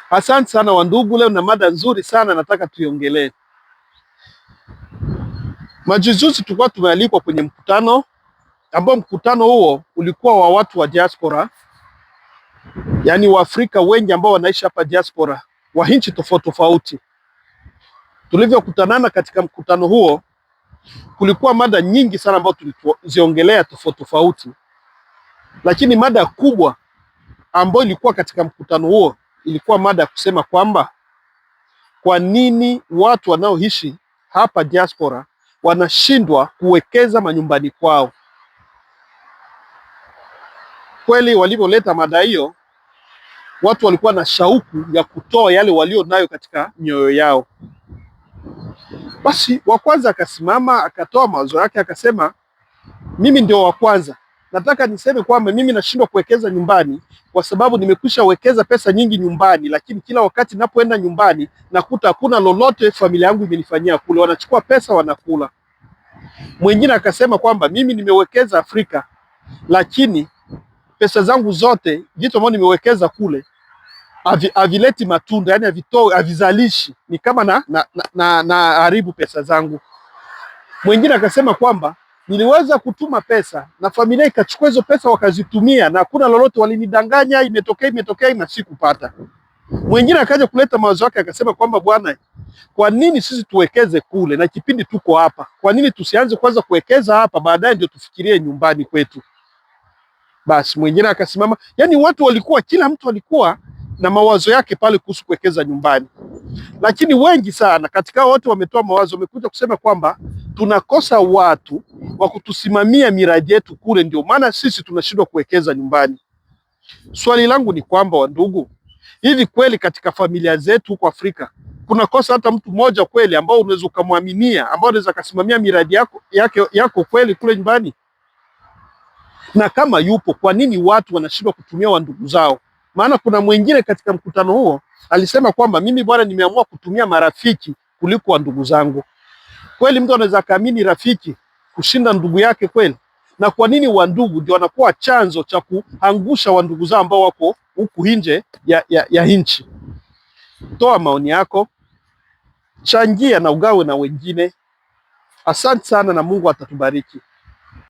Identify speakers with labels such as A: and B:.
A: Asante sana wandugu, leo na mada nzuri sana nataka tuiongelee. Majuzi tulikuwa tumealikwa kwenye mkutano ambao mkutano huo ulikuwa wa watu wa diaspora, yaani Waafrika wengi ambao wanaishi hapa diaspora wa nchi tofauti tofauti. Tulivyokutanana katika mkutano huo, kulikuwa mada nyingi sana ambazo tuliziongelea tofauti tofauti, lakini mada kubwa ambayo ilikuwa katika mkutano huo ilikuwa mada ya kusema kwamba kwa nini watu wanaoishi hapa diaspora wanashindwa kuwekeza manyumbani kwao. Kweli walivyoleta mada hiyo, watu walikuwa na shauku ya kutoa yale walio nayo katika mioyo yao. Basi wa kwanza akasimama akatoa mawazo yake, akasema mimi ndio wa kwanza, nataka niseme kwamba mimi nashindwa kuwekeza nyumbani kwa sababu nimekwisha wekeza pesa nyingi nyumbani, lakini kila wakati napoenda nyumbani nakuta hakuna lolote familia yangu imenifanyia kule, wanachukua pesa wanakula. Mwingine akasema kwamba mimi nimewekeza Afrika, lakini pesa zangu zote, vitu ambavyo nimewekeza kule havileti matunda, yani havizalishi, ni kama na haribu pesa zangu. Mwingine akasema kwamba niliweza kutuma pesa na familia ikachukua hizo pesa wakazitumia na hakuna lolote, walinidanganya, imetokea na sikupata. Mwingine akaja kuleta mawazo yake akasema kwamba bwana, kwa nini sisi tuwekeze kule na kipindi tuko hapa? Kwa nini tusianze kwanza kuwekeza hapa, baadaye ndio tufikirie nyumbani kwetu? Basi mwingine akasimama, yani watu walikuwa, kila mtu alikuwa na mawazo yake pale kuhusu kuwekeza nyumbani. Lakini wengi sana katika wote wametoa mawazo, wamekuja kusema kwamba tunakosa watu wa kutusimamia miradi yetu kule, ndio maana sisi tunashindwa kuwekeza nyumbani. Swali langu ni kwamba wandugu, hivi kweli katika familia zetu huko Afrika kunakosa hata mtu mmoja kweli ambao unaweza kumwaminia, ambao unaweza kusimamia miradi yako kweli kule nyumbani? Na kama yupo, kwa nini watu wanashindwa kutumia wandugu zao? Maana kuna mwingine katika mkutano huo alisema kwamba mimi bwana, nimeamua kutumia marafiki kuliko wandugu zangu. Kweli mtu anaweza kaamini rafiki kushinda ndugu yake kweli? Na kwa nini wandugu ndio wanakuwa chanzo cha kuangusha wandugu zao ambao wako huku nje ya nchi? Toa maoni yako, changia na ugawe na wengine. Asante sana na Mungu atatubariki.